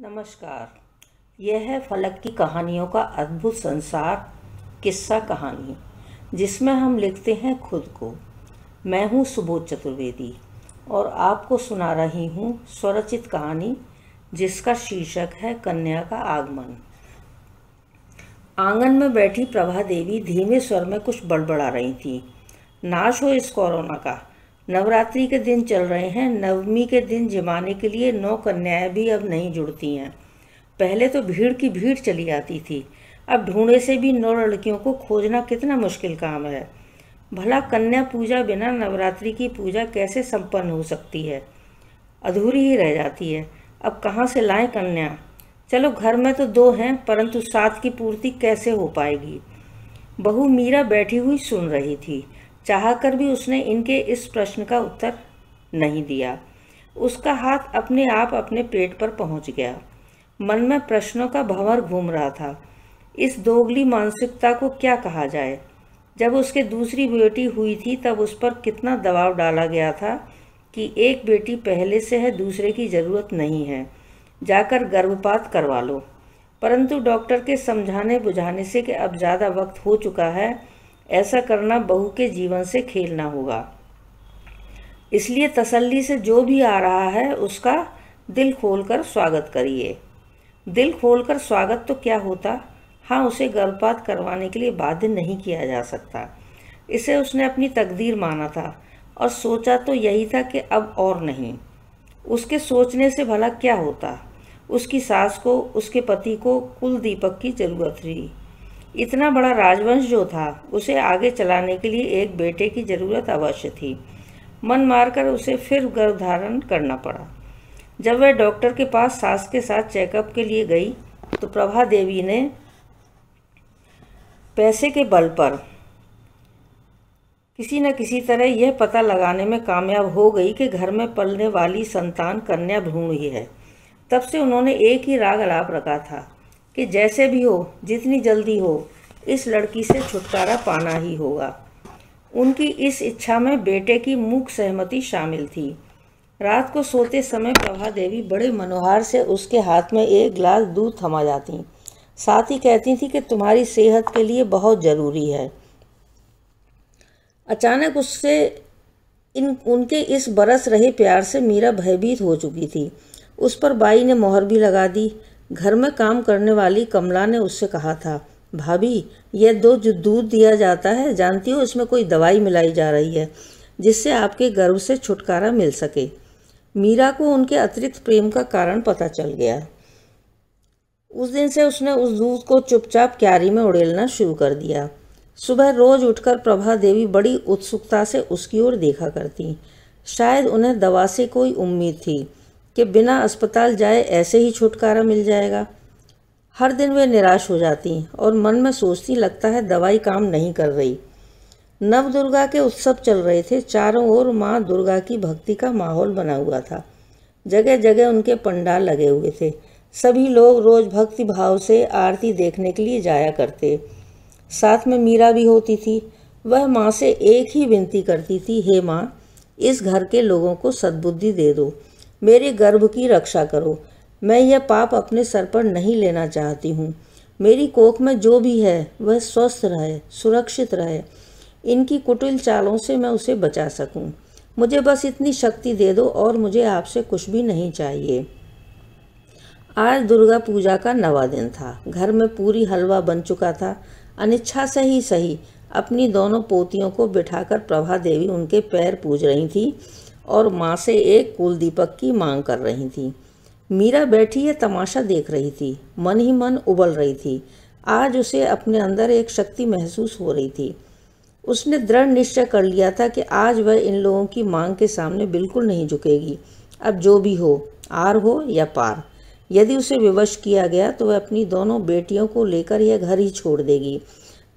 नमस्कार। यह है फलक की कहानियों का अद्भुत संसार, किस्सा कहानी, जिसमें हम लिखते हैं खुद को। मैं हूँ सुबोध चतुर्वेदी और आपको सुना रही हूँ स्वरचित कहानी, जिसका शीर्षक है कन्या का आगमन। आंगन में बैठी प्रभा देवी धीमे स्वर में कुछ बड़बड़ा रही थी। नाश हो इस कोरोना का। नवरात्रि के दिन चल रहे हैं। नवमी के दिन जमाने के लिए 9 कन्याएं भी अब नहीं जुड़ती हैं। पहले तो भीड़ की भीड़ चली आती थी, अब ढूंढे से भी 9 लड़कियों को खोजना कितना मुश्किल काम है। भला कन्या पूजा बिना नवरात्रि की पूजा कैसे संपन्न हो सकती है? अधूरी ही रह जाती है। अब कहाँ से लाएं कन्या? चलो, घर में तो 2 हैं, परंतु 7 की पूर्ति कैसे हो पाएगी? बहू मीरा बैठी हुई सुन रही थी। चाहकर भी उसने इनके इस प्रश्न का उत्तर नहीं दिया। उसका हाथ अपने आप अपने पेट पर पहुंच गया। मन में प्रश्नों का भंवर घूम रहा था। इस दोगली मानसिकता को क्या कहा जाए? जब उसके दूसरी बेटी हुई थी तब उस पर कितना दबाव डाला गया था कि एक बेटी पहले से है, दूसरे की ज़रूरत नहीं है, जाकर गर्भपात करवा लो। परंतु डॉक्टर के समझाने बुझाने से कि अब ज़्यादा वक्त हो चुका है, ऐसा करना बहू के जीवन से खेलना होगा। इसलिए तसल्ली से जो भी आ रहा है उसका दिल खोलकर स्वागत करिए। दिल खोलकर स्वागत तो क्या होता? हाँ, उसे गर्भपात करवाने के लिए बाध्य नहीं किया जा सकता। इसे उसने अपनी तकदीर माना था और सोचा तो यही था कि अब और नहीं। उसके सोचने से भला क्या होता? उसकी सास को, उसके पति को कुल दीपक की जरूरत थी। इतना बड़ा राजवंश जो था, उसे आगे चलाने के लिए एक बेटे की जरूरत अवश्य थी। मन मारकर उसे फिर गर्भधारण करना पड़ा। जब वह डॉक्टर के पास सास के साथ चेकअप के लिए गई तो प्रभा देवी ने पैसे के बल पर किसी न किसी तरह यह पता लगाने में कामयाब हो गई कि घर में पलने वाली संतान कन्या भ्रूण ही है। तब से उन्होंने एक ही राग अलाप रखा था कि जैसे भी हो, जितनी जल्दी हो, इस लड़की से छुटकारा पाना ही होगा। उनकी इस इच्छा में बेटे की मूक सहमति शामिल थी। रात को सोते समय प्रभा देवी बड़े मनोहार से उसके हाथ में एक गिलास दूध थमा जाती, साथ ही कहती थी कि तुम्हारी सेहत के लिए बहुत ज़रूरी है। अचानक उससे उनके इस बरस रहे प्यार से मीरा भयभीत हो चुकी थी। उस पर बाई ने मोहर भी लगा दी। घर में काम करने वाली कमला ने उससे कहा था, भाभी, यह जो दूध दिया जाता है, जानती हो इसमें कोई दवाई मिलाई जा रही है जिससे आपके गर्भ से छुटकारा मिल सके। मीरा को उनके अतिरिक्त प्रेम का कारण पता चल गया। उस दिन से उसने उस दूध को चुपचाप क्यारी में उड़ेलना शुरू कर दिया। सुबह रोज उठकर प्रभा देवी बड़ी उत्सुकता से उसकी ओर देखा करती। शायद उन्हें दवा से कोई उम्मीद थी कि बिना अस्पताल जाए ऐसे ही छुटकारा मिल जाएगा। हर दिन वे निराश हो जाती और मन में सोचती, लगता है दवाई काम नहीं कर रही। नव दुर्गा के उत्सव चल रहे थे। चारों ओर माँ दुर्गा की भक्ति का माहौल बना हुआ था। जगह जगह उनके पंडाल लगे हुए थे। सभी लोग रोज भक्ति भाव से आरती देखने के लिए जाया करते। साथ में मीरा भी होती थी। वह माँ से एक ही विनती करती थी, हे माँ, इस घर के लोगों को सद्बुद्धि दे दो, मेरे गर्भ की रक्षा करो। मैं यह पाप अपने सर पर नहीं लेना चाहती हूँ। मेरी कोख में जो भी है वह स्वस्थ रहे, सुरक्षित रहे। इनकी कुटिल चालों से मैं उसे बचा सकूँ। मुझे बस इतनी शक्ति दे दो और मुझे आपसे कुछ भी नहीं चाहिए। आज दुर्गा पूजा का 9वां दिन था। घर में पूरी हलवा बन चुका था। अनिच्छा से ही सही, अपनी दोनों पोतियों को बिठाकर प्रभा देवी उनके पैर पूज रही थी और माँ से एक कुल दीपक की मांग कर रही थी। मीरा बैठी ये तमाशा देख रही थी, मन ही मन उबल रही थी। आज उसे अपने अंदर एक शक्ति महसूस हो रही थी। उसने दृढ़ निश्चय कर लिया था कि आज वह इन लोगों की मांग के सामने बिल्कुल नहीं झुकेगी। अब जो भी हो, आर हो या पार, यदि उसे विवश किया गया तो वह अपनी दोनों बेटियों को लेकर यह घर ही छोड़ देगी।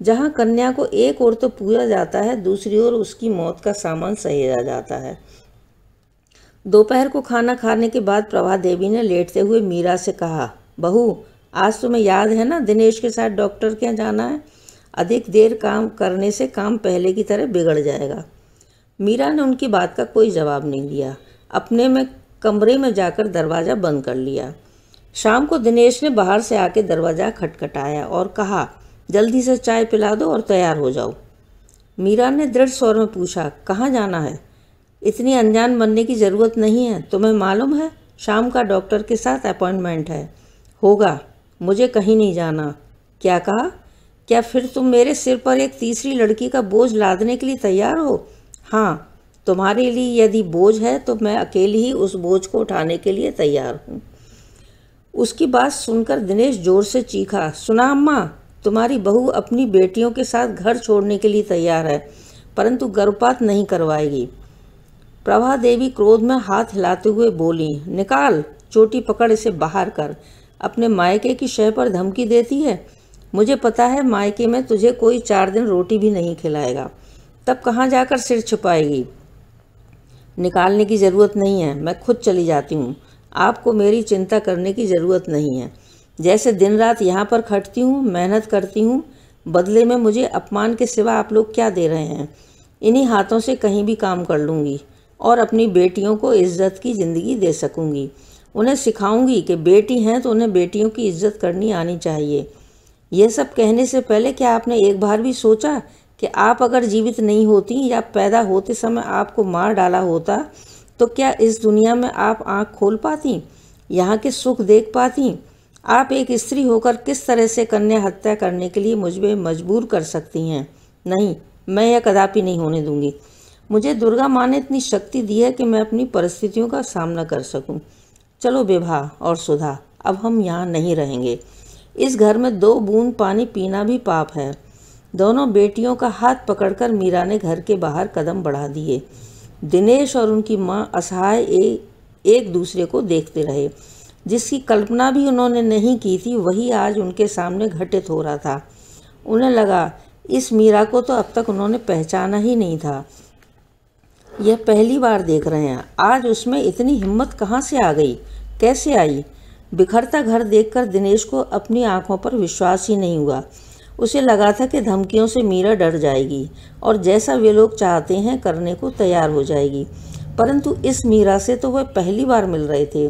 जहाँ कन्या को एक ओर तो पूजा जाता है, दूसरी ओर उसकी मौत का सामान सहेजा जाता है। दोपहर को खाना खाने के बाद प्रभा देवी ने लेटते हुए मीरा से कहा, बहू, आज तुम्हें याद है ना, दिनेश के साथ डॉक्टर के यहाँ जाना है। अधिक देर काम करने से काम पहले की तरह बिगड़ जाएगा। मीरा ने उनकी बात का कोई जवाब नहीं दिया। अपने में कमरे में जाकर दरवाज़ा बंद कर लिया। शाम को दिनेश ने बाहर से आके दरवाज़ा खटखटाया और कहा, जल्दी से चाय पिला दो और तैयार हो जाओ। मीरा ने दृढ़ स्वर में पूछा, कहाँ जाना है? इतनी अनजान बनने की ज़रूरत नहीं है, तुम्हें मालूम है शाम का डॉक्टर के साथ अपॉइंटमेंट है। होगा, मुझे कहीं नहीं जाना। क्या कहा? क्या फिर तुम मेरे सिर पर एक तीसरी लड़की का बोझ लादने के लिए तैयार हो? हाँ, तुम्हारे लिए यदि बोझ है तो मैं अकेली ही उस बोझ को उठाने के लिए तैयार हूँ। उसकी बात सुनकर दिनेश जोर से चीखा, सुना अम्मा, तुम्हारी बहू अपनी बेटियों के साथ घर छोड़ने के लिए तैयार है, परंतु गर्भपात नहीं करवाएगी। प्रभा देवी क्रोध में हाथ हिलाते हुए बोली, निकाल, चोटी पकड़ इसे बाहर कर। अपने मायके की शय पर धमकी देती है। मुझे पता है मायके में तुझे कोई 4 दिन रोटी भी नहीं खिलाएगा, तब कहाँ जाकर सिर छुपाएगी। निकालने की ज़रूरत नहीं है, मैं खुद चली जाती हूँ। आपको मेरी चिंता करने की ज़रूरत नहीं है। जैसे दिन रात यहाँ पर खटती हूँ, मेहनत करती हूँ, बदले में मुझे अपमान के सिवा आप लोग क्या दे रहे हैं? इन्हीं हाथों से कहीं भी काम कर लूँगी और अपनी बेटियों को इज्जत की ज़िंदगी दे सकूँगी। उन्हें सिखाऊंगी कि बेटी हैं तो उन्हें बेटियों की इज्जत करनी आनी चाहिए। यह सब कहने से पहले क्या आपने एक बार भी सोचा कि आप अगर जीवित नहीं होती या पैदा होते समय आपको मार डाला होता तो क्या इस दुनिया में आप आँख खोल पाती, यहाँ के सुख देख पाती? आप एक स्त्री होकर किस तरह से कन्या हत्या करने के लिए मुझे मजबूर कर सकती हैं? नहीं, मैं यह कदापि नहीं होने दूंगी। मुझे दुर्गा माँ ने इतनी शक्ति दी है कि मैं अपनी परिस्थितियों का सामना कर सकूं। चलो विभा और सुधा, अब हम यहाँ नहीं रहेंगे। इस घर में 2 बूंद पानी पीना भी पाप है। दोनों बेटियों का हाथ पकड़कर मीरा ने घर के बाहर कदम बढ़ा दिए। दिनेश और उनकी माँ असहाय एक दूसरे को देखते रहे। जिसकी कल्पना भी उन्होंने नहीं की थी वही आज उनके सामने घटित हो रहा था। उन्हें लगा इस मीरा को तो अब तक उन्होंने पहचाना ही नहीं था, यह पहली बार देख रहे हैं। आज उसमें इतनी हिम्मत कहाँ से आ गई, कैसे आई? बिखरता घर देखकर दिनेश को अपनी आंखों पर विश्वास ही नहीं हुआ। उसे लगा था कि धमकियों से मीरा डर जाएगी और जैसा वे लोग चाहते हैं करने को तैयार हो जाएगी, परंतु इस मीरा से तो वह पहली बार मिल रहे थे।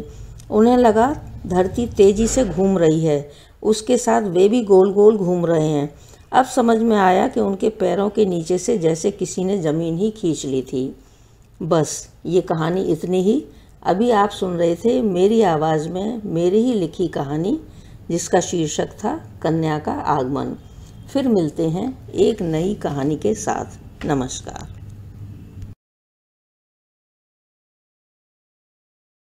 उन्हें लगा धरती तेजी से घूम रही है, उसके साथ वे भी गोल गोल घूम रहे हैं। अब समझ में आया कि उनके पैरों के नीचे से जैसे किसी ने ज़मीन ही खींच ली थी। बस ये कहानी इतनी ही। अभी आप सुन रहे थे मेरी आवाज़ में मेरी ही लिखी कहानी, जिसका शीर्षक था कन्या का आगमन। फिर मिलते हैं एक नई कहानी के साथ। नमस्कार।